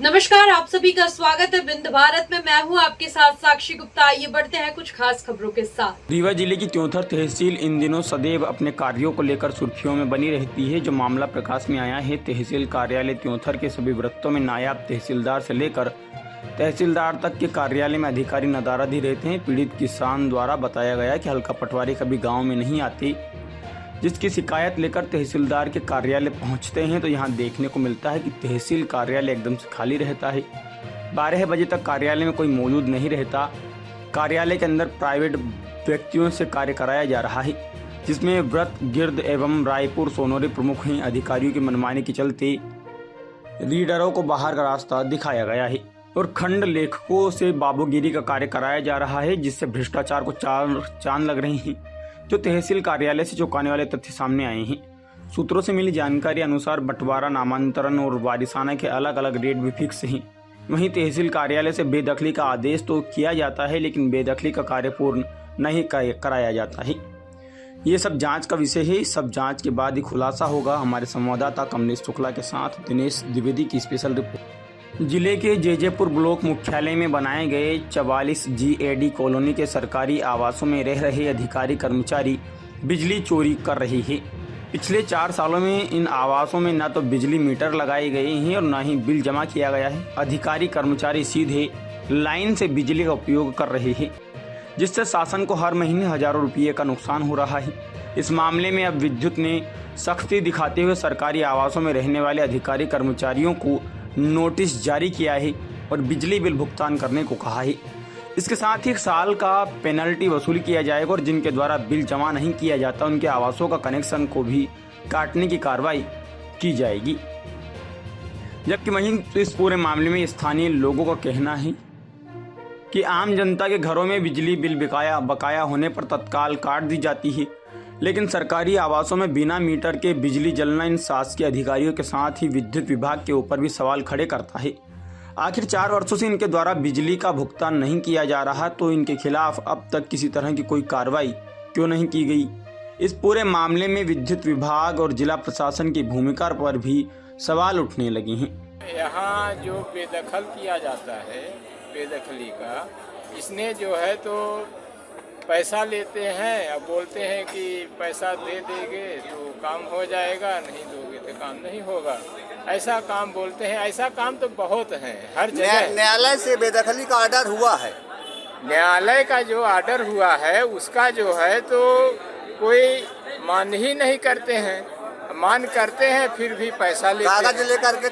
नमस्कार, आप सभी का स्वागत है बिंद भारत में। मैं हूं आपके साथ साक्षी गुप्ता। आइए बढ़ते हैं कुछ खास खबरों के साथ। रीवा जिले की त्योंथर तहसील इन दिनों सदैव अपने कार्यों को लेकर सुर्खियों में बनी रहती है। जो मामला प्रकाश में आया है, तहसील कार्यालय त्योंथर के सभी वृत्तों में नायब तहसीलदार से लेकर तहसीलदार तक के कार्यालय में अधिकारी नदारदी रहते हैं। पीड़ित किसान द्वारा बताया गया कि हल्का पटवारी कभी गाँव में नहीं आती, जिसकी शिकायत लेकर तहसीलदार के कार्यालय पहुंचते हैं तो यहां देखने को मिलता है कि तहसील कार्यालय एकदम से खाली रहता है। 12 बजे तक कार्यालय में कोई मौजूद नहीं रहता। कार्यालय के अंदर प्राइवेट व्यक्तियों से कार्य कराया जा रहा है, जिसमें व्रत गिर्द एवं रायपुर सोनोरी प्रमुख हैं। अधिकारियों की मनमानी के चलते रीडरों को बाहर का रास्ता दिखाया गया है और खंड लेखकों से बाबूगिरी का कार्य कराया जा रहा है, जिससे भ्रष्टाचार को चांद लग रही है। जो तहसील कार्यालय से चौंकाने वाले तथ्य सामने आए हैं। सूत्रों से मिली जानकारी अनुसार बंटवारा, नामांतरण और वारिसाना के अलग अलग रेट भी फिक्स हैं। वहीं तहसील कार्यालय से बेदखली का आदेश तो किया जाता है, लेकिन बेदखली का कार्य पूर्ण नहीं कराया जाता है। ये सब जांच का विषय है। सब जांच के बाद ही खुलासा होगा। हमारे संवाददाता कमलेश शुक्ला के साथ दिनेश द्विवेदी की स्पेशल रिपोर्ट। जिले के जेजेपुर ब्लॉक मुख्यालय में बनाए गए 44 GAD कॉलोनी के सरकारी आवासों में रह रहे अधिकारी कर्मचारी बिजली चोरी कर रहे हैं। पिछले 4 सालों में इन आवासों में न तो बिजली मीटर लगाए गए हैं और न ही बिल जमा किया गया है। अधिकारी कर्मचारी सीधे लाइन से बिजली का उपयोग कर रहे हैं, जिससे शासन को हर महीने हजारों रुपये का नुकसान हो रहा है। इस मामले में अब विद्युत ने सख्ती दिखाते हुए सरकारी आवासों में रहने वाले अधिकारी कर्मचारियों को नोटिस जारी किया है और बिजली बिल भुगतान करने को कहा है। इसके साथ ही 1 साल का पेनल्टी वसूल किया जाएगा और जिनके द्वारा बिल जमा नहीं किया जाता उनके आवासों का कनेक्शन को भी काटने की कार्रवाई की जाएगी। जबकि वहीं इस पूरे मामले में स्थानीय लोगों का कहना है कि आम जनता के घरों में बिजली बिल बकाया होने पर तत्काल काट दी जाती है, लेकिन सरकारी आवासों में बिना मीटर के बिजली जलना इन शासकीय अधिकारियों के साथ ही विद्युत विभाग के ऊपर भी सवाल खड़े करता है। आखिर 4 वर्षों से इनके द्वारा बिजली का भुगतान नहीं किया जा रहा, तो इनके खिलाफ अब तक किसी तरह की कोई कार्रवाई क्यों नहीं की गई। इस पूरे मामले में विद्युत विभाग और जिला प्रशासन की भूमिका पर भी सवाल उठने लगे हैं। यहाँ जो बेदखल किया जाता है, बेदखली का, इसने जो है तो पैसा लेते हैं। अब बोलते हैं कि पैसा दे देंगे तो काम हो जाएगा, नहीं दोगे तो काम नहीं होगा, ऐसा काम बोलते हैं। ऐसा काम तो बहुत है हर जगह। न्यायालय से बेदखली का ऑर्डर हुआ है। न्यायालय का जो ऑर्डर हुआ है उसका जो है तो कोई मान ही नहीं करते हैं। मान करते हैं फिर भी पैसा लेते हैं। कागज लेकर के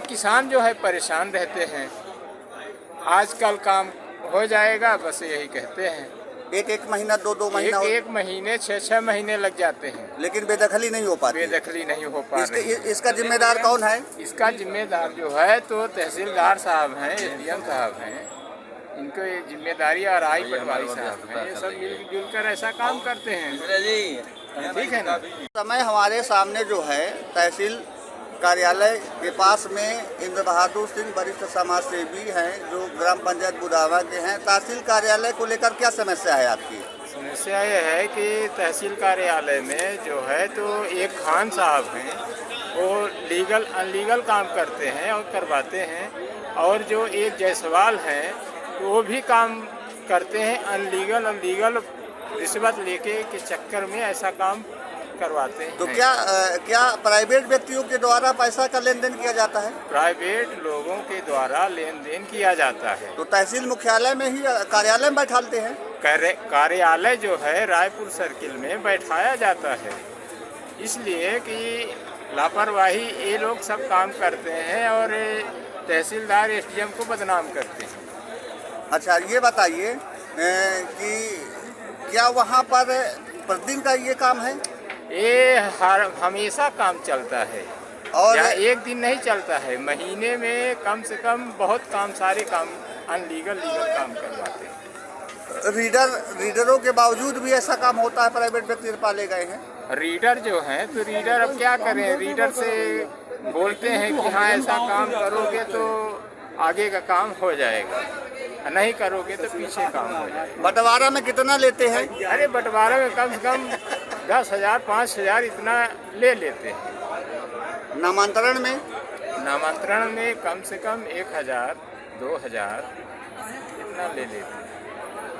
किसान जो है परेशान रहते हैं। आजकल काम हो जाएगा बस यही कहते हैं। एक महीना 2 महीना एक महीने 6 महीने लग जाते हैं, लेकिन बेदखली नहीं हो पाती। बेदखली नहीं हो पा रही। इसका जिम्मेदार कौन है? इसका जिम्मेदार जो है तो तहसीलदार साहब हैं, SDM साहब हैं। इनको ये जिम्मेदारी और आई पटवारी साहब हैं। ये सब मिलजुल कर ऐसा काम करते हैं। ठीक है ना। समय हमारे सामने जो है तहसील कार्यालय के पास में इंद्र बहादुर सिंह वरिष्ठ समाज सेवी हैं, जो ग्राम पंचायत बुदावा के हैं। तहसील कार्यालय को लेकर क्या समस्या है आपकी? समस्या ये है कि तहसील कार्यालय में जो है तो एक खान साहब हैं, वो लीगल अनलीगल काम करते हैं और करवाते हैं, और जो एक जायसवाल हैं तो वो भी काम करते हैं अनलीगल रिश्वत लेके के चक्कर में ऐसा काम करवाते हैं। तो क्या प्राइवेट व्यक्तियों के द्वारा पैसा का लेन देन किया जाता है? प्राइवेट लोगों के द्वारा लेन देन किया जाता है। तो तहसील मुख्यालय में ही कार्यालय में बैठाते हैं? कार्यालय जो है रायपुर सर्किल में बैठाया जाता है, इसलिए कि लापरवाही ये लोग सब काम करते हैं और तहसीलदार SDM को बदनाम करते हैं। अच्छा, ये बताइए कि क्या वहाँ पर प्रतिदिन का ये काम है? ये हमेशा काम चलता है और एक दिन नहीं चलता है। महीने में कम से कम बहुत काम, सारे काम लीगल काम करवाते हैं। रीडरों के बावजूद भी ऐसा काम होता है? प्राइवेट व्यक्ति पाले गए हैं रीडर जो हैं, तो रीडर अब क्या करें। रीडर से बोलते हैं कि हाँ ऐसा काम करोगे तो आगे का काम हो जाएगा, नहीं करोगे तो पीछे काम हो जाएगा। बंटवारा में कितना लेते हैं? अरे बंटवारा में कम से कम 10,000 5,000 इतना ले लेते हैं। नामांतरण में नामांतरण में कम से कम 1000 2000 इतना ले लेते हैं।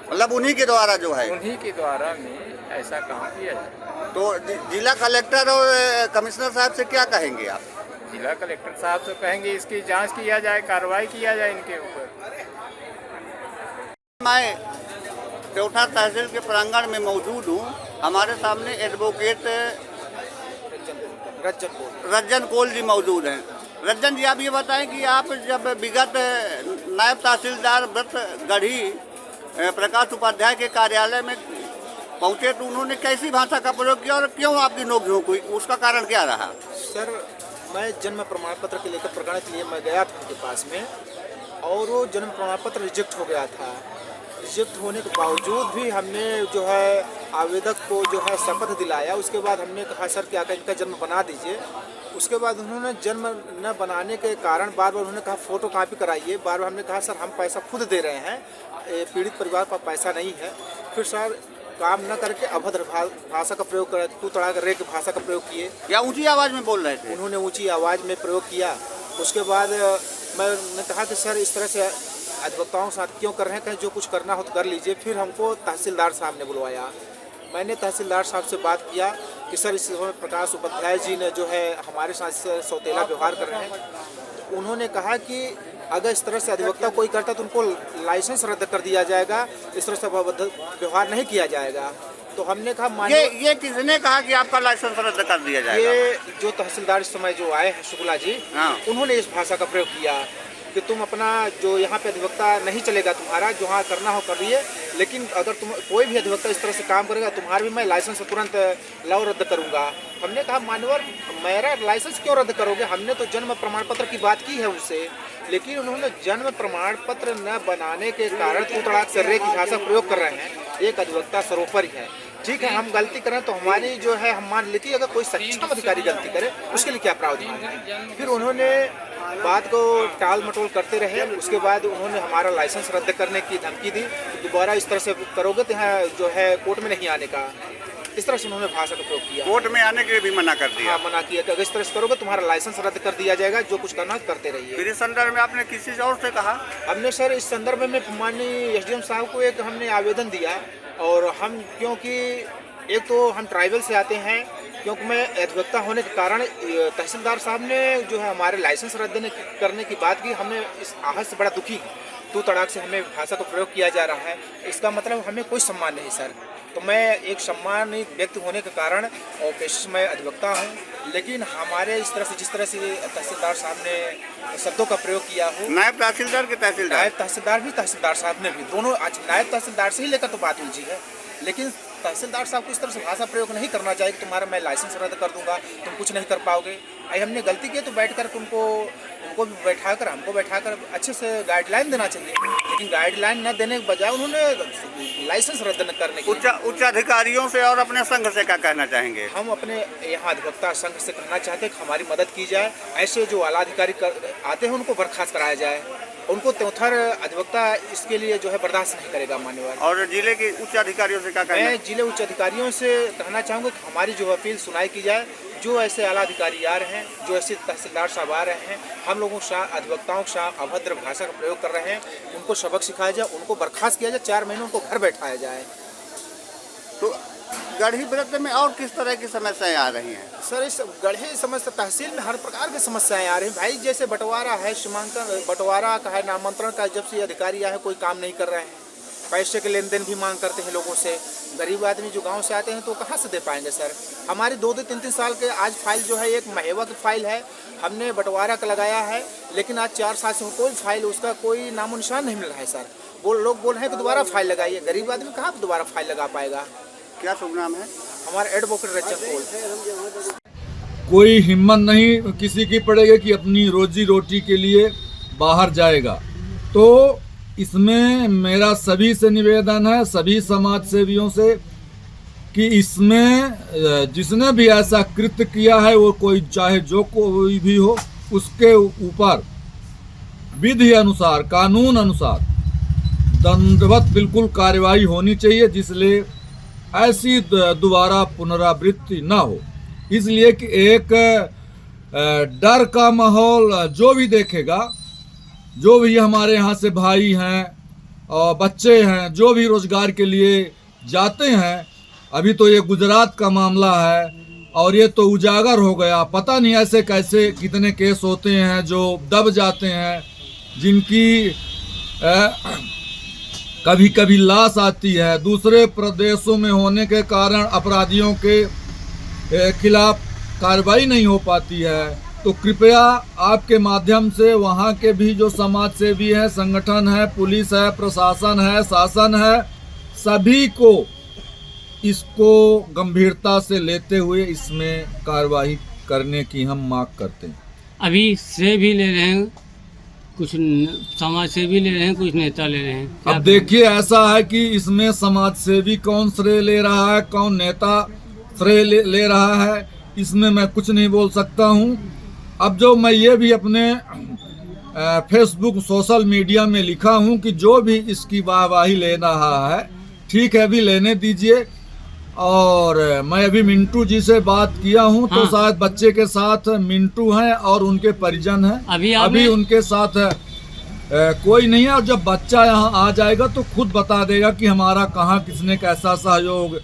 मतलब उन्हीं के द्वारा जो है। उन्हीं के द्वारा में ऐसा काम किया जाए। तो जिला कलेक्टर और कमिश्नर साहब से क्या कहेंगे आप? जिला कलेक्टर साहब से कहेंगे इसकी जांच किया जाए, कार्रवाई किया जाए इनके ऊपर। मैं त्योथा तहसील के प्रांगण में मौजूद हूँ। हमारे सामने एडवोकेट रज्जन कोल जी मौजूद हैं। रज्जन जी, आप ये बताएं कि आप जब विगत नायब तहसीलदार व्रत गढ़ी प्रकाश उपाध्याय के कार्यालय में पहुंचे तो उन्होंने कैसी भाषा का प्रयोग किया और क्यों आपकी नोक-झोंक हुई, उसका कारण क्या रहा? सर, मैं जन्म प्रमाण पत्र के लेकर प्रकरण के लिए मैं गया था उनके पास में, और वो जन्म प्रमाण पत्र रिजेक्ट हो गया था। रिजेक्ट होने के बावजूद भी हमने जो है आवेदक को जो है शपथ दिलाया। उसके बाद हमने कहा सर क्या इनका जन्म बना दीजिए। उसके बाद उन्होंने जन्म न बनाने के कारण बार बार उन्होंने कहा फ़ोटो कापी कराइए। बार बार हमने कहा सर हम पैसा खुद दे रहे हैं, पीड़ित परिवार पर पैसा नहीं है। फिर सर काम न करके अभद्र भाषा का प्रयोग कर तू तड़ा कर रे की भाषा का प्रयोग किए, या ऊंची आवाज़ में बोल रहे थे? उन्होंने ऊंची आवाज़ में प्रयोग किया। उसके बाद मैंने कहा कि सर इस तरह से अधिवक्ताओं के साथ क्यों कर रहे हैं, कहीं जो कुछ करना हो तो कर लीजिए। फिर हमको तहसीलदार साहब ने बुलवाया। मैंने तहसीलदार साहब से बात किया कि सर इस समय प्रकाश उपाध्याय जी ने जो है हमारे साथ सौतेला व्यवहार कर रहे हैं। तो उन्होंने कहा कि अगर इस तरह से अधिवक्ता कोई करता तो उनको लाइसेंस रद्द कर दिया जाएगा, इस तरह से व्यवहार नहीं किया जाएगा। तो हमने कहा ये किसने कहा कि आपका लाइसेंस रद्द कर दिया जाएगा? ये जो तहसीलदार इस समय जो आए हैं शुक्ला जी, उन्होंने इस भाषा का प्रयोग किया कि तुम अपना जो यहाँ पे अधिवक्ता नहीं चलेगा तुम्हारा, जो हाँ करना हो कर रही है, लेकिन अगर तुम कोई भी अधिवक्ता इस तरह से काम करेगा तुम्हारा भी मैं लाइसेंस तुरंत लाओ रद्द करूँगा। हमने कहा मान्यवर मेरा लाइसेंस क्यों रद्द करोगे, हमने तो जन्म प्रमाण पत्र की बात की है उससे। लेकिन उन्होंने जन्म प्रमाण पत्र न बनाने के कारण तू तड़ाक से रे की भाषा प्रयोग कर रहे हैं। एक अधिवक्ता सरोपरि है, ठीक है, हम गलती करें तो हमारी जो है हम मान लेती है, अगर कोई सक्षम अधिकारी गलती करे उसके लिए क्या प्रावधान है। फिर उन्होंने बात को टाल मटोल करते रहे। उसके बाद उन्होंने हमारा लाइसेंस रद्द करने की धमकी दी, दोबारा इस तरह से करोगे तो यहाँ जो है कोर्ट में नहीं आने का, इस तरह से उन्होंने भाषा का प्रयोग किया। कोर्ट में आने के लिए भी मना कर दिया? हाँ, मना किया कि अगर इस तरह से करोगे तुम्हारा लाइसेंस रद्द कर दिया जाएगा, जो कुछ करना करते रहिए। फिर इस संदर्भ में आपने किसी और से कहा? हमने सर इस संदर्भ में माननीय एसडीएम साहब को एक हमने आवेदन दिया, और हम क्योंकि एक तो हम ट्राइबल से आते हैं, क्योंकि मैं अधिवक्ता होने के कारण तहसीलदार साहब ने जो है हमारे लाइसेंस रद्द करने की बात की। हमें इस आहत से बड़ा दुखी तू तड़ाक से हमें भाषा का प्रयोग किया जा रहा है, इसका मतलब हमें कोई सम्मान नहीं सर। तो मैं एक सम्मानित व्यक्ति होने के कारण और पेशे से मैं अधिवक्ता हूँ, लेकिन हमारे इस तरह से जिस तरह से तहसीलदार साहब ने शब्दों का प्रयोग किया हो, नायब तहसीलदार के तहसीलदार, नायब तहसीलदार भी तहसीलदार साहब ने भी, दोनों आज नायब तहसीलदार से ही लेकर तो बात उलझी है। लेकिन तहसीलदार साहब को इस तरह से भाषा प्रयोग नहीं करना चाहिए कि तुम्हारा मैं लाइसेंस रद्द कर दूंगा, तुम कुछ नहीं कर पाओगे। आई हमने गलती की तो बैठ कर उनको भी बैठाकर हमको बैठाकर अच्छे से गाइडलाइन देना चाहिए, लेकिन गाइडलाइन न देने के बजाय उन्होंने लाइसेंस रद्द न करने की। उच्च अधिकारियों से और अपने संघ से क्या कहना चाहेंगे? हम अपने यहाँ अधिवक्ता संघ से कहना चाहते हैं कि हमारी मदद की जाए, ऐसे जो आला अधिकारी आते हैं उनको बर्खास्त कराया जाए, उनको त्योथर अधिवक्ता इसके लिए जो है बर्दाश्त नहीं करेगा मान्यवर। और जिले के उच्च अधिकारियों से क्या कहना? मैं जिले उच्च अधिकारियों से कहना चाहूँगा कि हमारी जो अपील सुनाई की जाए, जो ऐसे आला अधिकारी आ रहे हैं, जो ऐसे तहसीलदार साहब आ रहे हैं, हम लोगों के साथ अधिवक्ताओं के साथ अभद्र भाषा का प्रयोग कर रहे हैं, उनको सबक सिखाया जाए, उनको बर्खास्त किया जाए, 4 महीने उनको घर बैठाया जाए। तो गढ़ी व्रत में और किस तरह की समस्याएं आ रही हैं? सर इस गढ़ी समस्या तहसील में हर प्रकार की समस्याएं आ रही हैं भाई। जैसे बंटवारा है, सीमांकन बंटवारा का है, नामांतरण का, जब से अधिकारी आए हैं कोई काम नहीं कर रहे हैं। पैसे के लेन देन भी मांग करते हैं लोगों से। गरीब आदमी जो गांव से आते हैं तो कहाँ से दे पाएंगे सर। हमारी 2-2, 3-3 साल के आज फाइल जो है, एक महेवा की फाइल है, हमने बंटवारा का लगाया है, लेकिन आज 4 साल से कोई फाइल उसका कोई नामो निशान नहीं मिल रहा है सर। लोग बोल रहे हैं कि दोबारा फाइल लगाइए, गरीब आदमी कहाँ दोबारा फाइल लगा पाएगा। क्या शुभ नाम है? हमारा एडवोकेट रज्जन कोल। कोई हिम्मत नहीं किसी की पड़ेगी कि अपनी रोजी रोटी के लिए बाहर जाएगा। तो इसमें मेरा सभी से निवेदन है, सभी समाज सेवियों से, कि इसमें जिसने भी ऐसा कृत्य किया है, वो कोई चाहे जो कोई भी हो, उसके ऊपर विधि अनुसार, कानून अनुसार दंडवत बिल्कुल कार्रवाई होनी चाहिए, जिसलिए ऐसी दोबारा पुनरावृत्ति ना हो। इसलिए कि एक डर का माहौल जो भी देखेगा, जो भी हमारे यहाँ से भाई हैं और बच्चे हैं जो भी रोजगार के लिए जाते हैं, अभी तो ये गुजरात का मामला है और ये तो उजागर हो गया, पता नहीं ऐसे कैसे कितने केस होते हैं जो दब जाते हैं, जिनकी कभी कभी लाश आती है। दूसरे प्रदेशों में होने के कारण अपराधियों के खिलाफ कार्रवाई नहीं हो पाती है। तो कृपया आपके माध्यम से वहाँ के भी जो समाज सेवी है, संगठन है, पुलिस है, प्रशासन है, शासन है, सभी को इसको गंभीरता से लेते हुए इसमें कार्रवाई करने की हम मांग करते हैं। अभी श्रेय भी ले रहे हैं, कुछ समाज सेवी ले रहे हैं, कुछ नेता ले रहे हैं। अब देखिए, ऐसा है कि इसमें समाज सेवी कौन श्रेय ले रहा है, कौन नेता श्रेय ले रहा है, इसमें मैं कुछ नहीं बोल सकता हूँ। अब जो मैं ये भी अपने फेसबुक सोशल मीडिया में लिखा हूँ कि जो भी इसकी वाहवाही ले रहा है, ठीक है, भी लेने दीजिए। और मैं अभी मिंटू जी से बात किया हूँ, तो शायद बच्चे के साथ मिंटू हैं और उनके परिजन हैं। अभी उनके साथ कोई नहीं है, और जब बच्चा यहाँ आ जाएगा तो खुद बता देगा कि हमारा कहाँ किसने कैसा सहयोग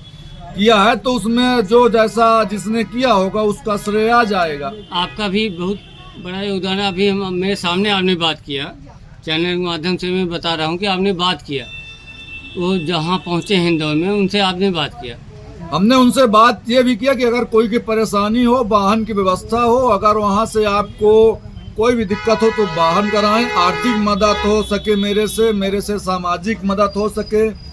किया है, तो उसमें जो जैसा जिसने किया होगा उसका श्रेय आ जाएगा। आपका भी बहुत बड़ा योगदान है। अभी मेरे सामने आपने बात किया, चैनल के माध्यम से मैं बता रहा हूँ कि आपने बात किया, वो जहाँ पहुँचे हिंदौर में, उनसे आपने बात किया। हमने उनसे बात ये भी किया कि अगर कोई की परेशानी हो, वाहन की व्यवस्था हो, अगर वहाँ से आपको कोई भी दिक्कत हो तो वाहन कराएं, आर्थिक मदद हो सके मेरे से सामाजिक मदद हो सके।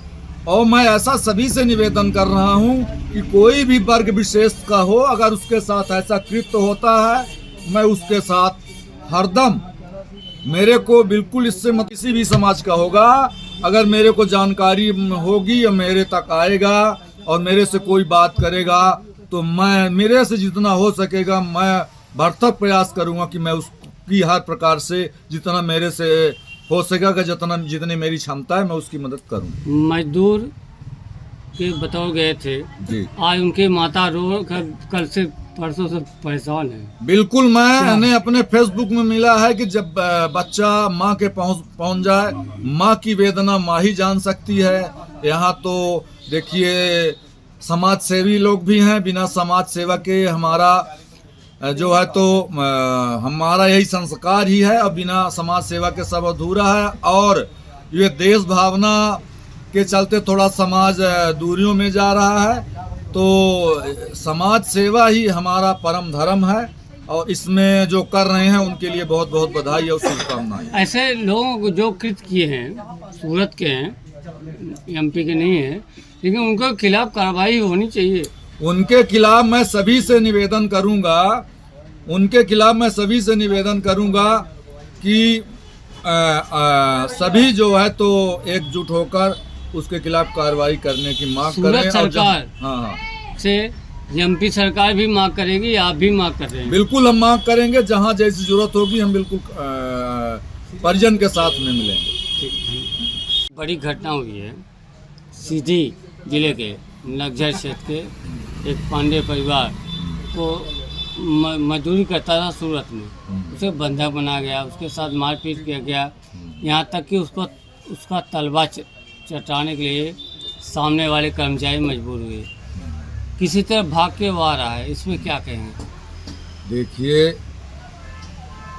और मैं ऐसा सभी से निवेदन कर रहा हूँ कि कोई भी वर्ग विशेष का हो, अगर उसके साथ ऐसा कृत्य होता है, मैं उसके साथ हरदम, मेरे को बिल्कुल इससे मत, किसी भी समाज का होगा, अगर मेरे को जानकारी होगी या मेरे तक आएगा और मेरे से कोई बात करेगा, तो मैं मेरे से जितना हो सकेगा मैं भरसक प्रयास करूंगा कि मैं उसकी हर प्रकार से जितना मेरे से हो सकेगा, जितनी मेरी क्षमता है, मैं उसकी मदद करूं। मजदूर के बतौर गए थे जी, आज उनके माता रो कल से परसों से परेशान है। बिल्कुल, मैंने अपने फेसबुक में मिला है कि जब बच्चा माँ के पहुंच जाए, माँ की वेदना माँ ही जान सकती है। यहाँ तो देखिए, समाज सेवी लोग भी हैं, बिना समाज सेवा के हमारा जो है तो हमारा यही संस्कार ही है, और बिना समाज सेवा के सब अधूरा है। और ये देश भावना के चलते थोड़ा समाज दूरियों में जा रहा है, तो समाज सेवा ही हमारा परम धर्म है, और इसमें जो कर रहे हैं उनके लिए बहुत बहुत बधाई और शुभकामनाएं। ऐसे लोग जो कृत्य किए हैं, सूरत के हैं, एमपी के नहीं है, लेकिन उनके खिलाफ कार्रवाई होनी चाहिए। उनके खिलाफ मैं सभी से निवेदन करूंगा कि सभी जो है तो एकजुट होकर उसके खिलाफ कार्रवाई करने की मांग करें। सरकार हाँ से एमपी सरकार भी मांग करेगी, आप भी मांग कर रहे हैं? बिल्कुल, हम मांग करेंगे, जहाँ जैसी जरूरत होगी हम बिल्कुल परिजन के साथ में मिलेंगे। बड़ी घटना हुई है सीधी जिले के नगझर क्षेत्र के एक पांडे परिवार को मजदूरी करता था सूरत में, उसे बंधक बना गया, उसके साथ मारपीट किया गया, यहाँ तक कि उसका तलवा चटाने के लिए सामने वाले कर्मचारी मजबूर हुए। किसी तरह भाग के वो आ रहा है, इसमें क्या कहेंगे? देखिए,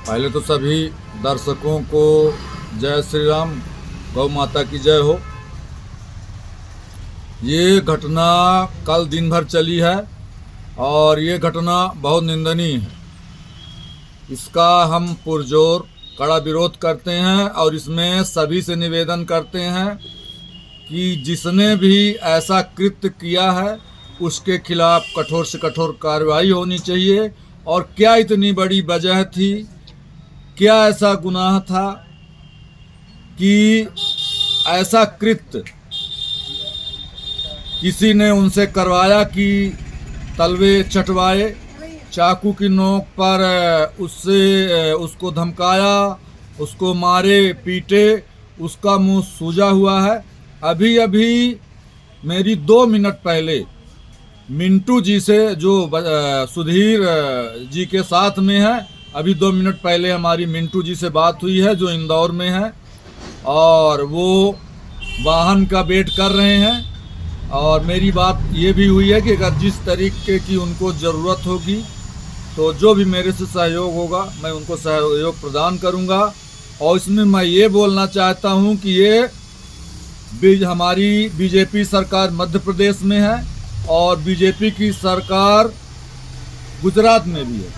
पहले तो सभी दर्शकों को जय श्री राम, गौ माता की जय हो। ये घटना कल दिन भर चली है और ये घटना बहुत निंदनीय है। इसका हम पुरजोर कड़ा विरोध करते हैं और इसमें सभी से निवेदन करते हैं कि जिसने भी ऐसा कृत्य किया है उसके खिलाफ कठोर से कठोर कार्रवाई होनी चाहिए। और क्या इतनी बड़ी वजह थी, क्या ऐसा गुनाह था कि ऐसा कृत्य किसी ने उनसे करवाया कि तलवे चटवाए, चाकू की नोक पर उसको धमकाया, उसको मारे पीटे, उसका मुंह सूजा हुआ है। अभी मेरी 2 मिनट पहले मिंटू जी से जो सुधीर जी के साथ में है। अभी 2 मिनट पहले हमारी मिंटू जी से बात हुई है जो इंदौर में है, और वो वाहन का वेट कर रहे हैं। और मेरी बात ये भी हुई है कि अगर जिस तरीके की उनको ज़रूरत होगी तो जो भी मेरे से सहयोग होगा मैं उनको सहयोग प्रदान करूंगा। और इसमें मैं ये बोलना चाहता हूं कि ये हमारी बीजेपी सरकार मध्य प्रदेश में है और बीजेपी की सरकार गुजरात में भी है।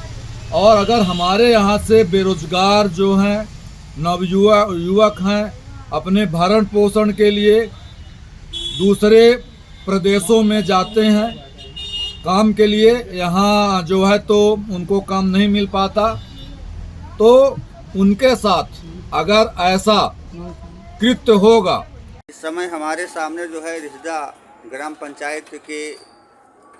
और अगर हमारे यहाँ से बेरोजगार जो हैं युवक हैं अपने भरण पोषण के लिए दूसरे प्रदेशों में जाते हैं काम के लिए, यहाँ जो है तो उनको काम नहीं मिल पाता, तो उनके साथ अगर ऐसा कृत्य होगा। इस समय हमारे सामने जो है रिसदा ग्राम पंचायत के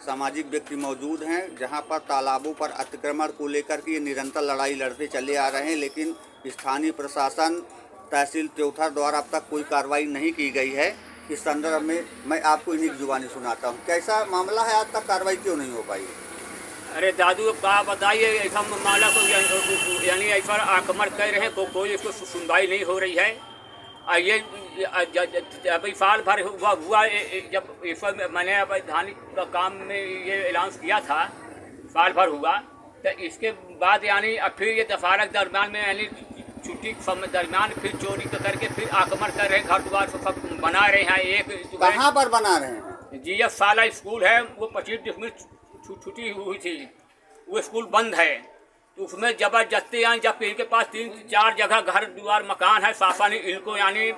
सामाजिक व्यक्ति मौजूद हैं, जहां पर तालाबों पर अतिक्रमण को लेकर के निरंतर लड़ाई लड़ते चले आ रहे हैं, लेकिन स्थानीय प्रशासन तहसील त्योथर द्वारा अब तक कोई कार्रवाई नहीं की गई है। इस संदर्भ में मैं आपको इन्हीं की जुबानी सुनाता हूँ। कैसा मामला है, आज तक कार्रवाई क्यों नहीं हो पाई? अरे दादू का बताइए, ऐसा मामला को यानी ऐसा आक्रमण कर रहे हैं, कोई इसको सुनवाई नहीं हो रही है। ये अभी साल भर हुआ जब इस मैंने वैधानिक का काम में ये ऐलान किया था, साल भर हुआ, तो इसके बाद यानी अब फिर ये दशहरा के दरम्यान में यानी छुट्टी के दरम्यान फिर चोरी करके फिर आक्रमण कर रहे हैं, घर द्वार सब बना रहे हैं। एक कहाँ पर बना रहे हैं? GF साला स्कूल है, वो 25 दिसंबर छुट्टी हुई थी, वो स्कूल बंद है। तो उसमें जबरदस्ती यानी जब इनके पास 3-4 जगह घर द्वार मकान है, शासन ने इनको यानी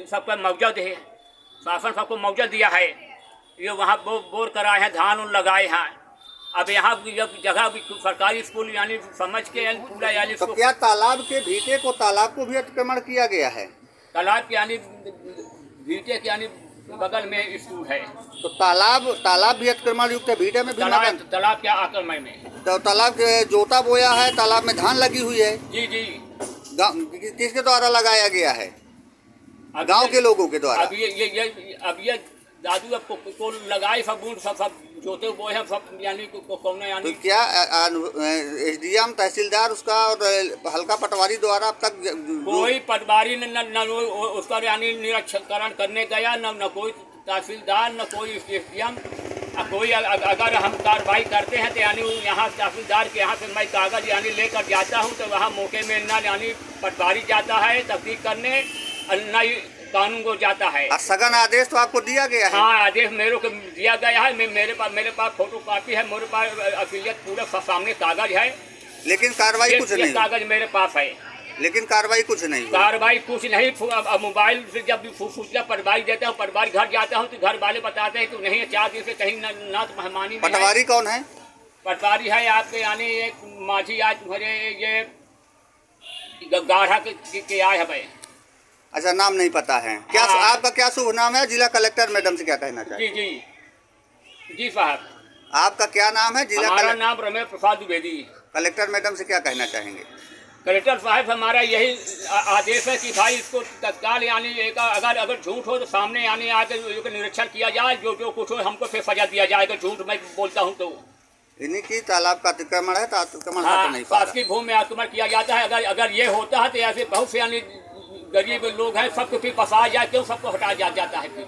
सबका मुआवजा दे, शासन सबको मुआवजा दिया है। ये वहाँ बोर कराए हैं, धान उन लगाए हैं। अब यहाँ जगह सरकारी स्कूल यानी समझ के यानी पूरा यानी तो क्या तालाब के भीटे को तालाब को भी अतिक्रमण किया गया है? तालाब के यानी भीटे के यानी बगल में स्कूल है, तो तालाब भी अतिक्रमण युक्त है, भीटे में भी तालाब के आक्रमण में। तो तालाब के जोता बोया है, तालाब में धान लगी हुई है। जी जी। किसके द्वारा लगाया गया है? गांव के लोगों के द्वारा। अब ये दादू अब को लगाए सब जोते बोए हैं सब यानी कौन यानी। तो क्या SDM तहसीलदार उसका और हल्का पटवारी द्वारा अब तक कोई पटवारी न उसका यानी निरीक्षण करने गया, न कोई तहसीलदार, न कोई SDM। कोई अगर हम कार्रवाई करते हैं तो यानी यहाँ तहसीलदार के यहाँ से मैं कागज यानी लेकर जाता हूँ, तो वहाँ मौके में न यानी पटवारी जाता है तहकीक करने, न कानून को जाता है। सघन आदेश तो आपको दिया गया है? हाँ, आदेश मेरे को दिया गया है। मेरे पास फोटो कॉपी है, मेरे पास अफिलियत पूरा सामने कागज है, लेकिन कार्रवाई कुछ नहीं। कागज मेरे पास है, लेकिन कार्रवाई कुछ नहीं। कार्रवाई कुछ नहीं। अब मोबाइल से जब सूचना पटवारी देता हूँ, पटवारी घर जाता हूँ तो घर वाले बताते हैं कि नहीं 4 दिन से कहीं ना तो मेहमानी में। पटवारी कौन है? पटवारी है आपके यानी एक माझी आज तुम्हारे ये गाढ़ा के आए है। अच्छा, नाम नहीं पता है क्या? आपका क्या शुभ नाम है? जिला कलेक्टर मैडम से क्या कहना चाहिए? जी जी साहब। आपका क्या नाम है? हमारा नाम रमेश प्रसाद द्विवेदी। कलेक्टर मैडम से क्या कहना चाहेंगे? कलेक्टर साहब हमारा यही आदेश है कि भाई इसको तत्काल यानी अगर झूठ हो तो सामने यानी आकर निरीक्षण किया जाए, जो कुछ हो हमको फिर सजा दिया जाएगा। झूठ मैं बोलता हूँ तो इन्हीं की तालाब का अतिक्रमण है, तो अतिक्रमण नहीं पास की भूमि में अतिक्रमण किया जाता है। अगर ये होता है तो ऐसे बहुत से यानी गरीब लोग हैं, सबको फिर फंसाया जाए, क्यों सबको हटाया जाता है फिर।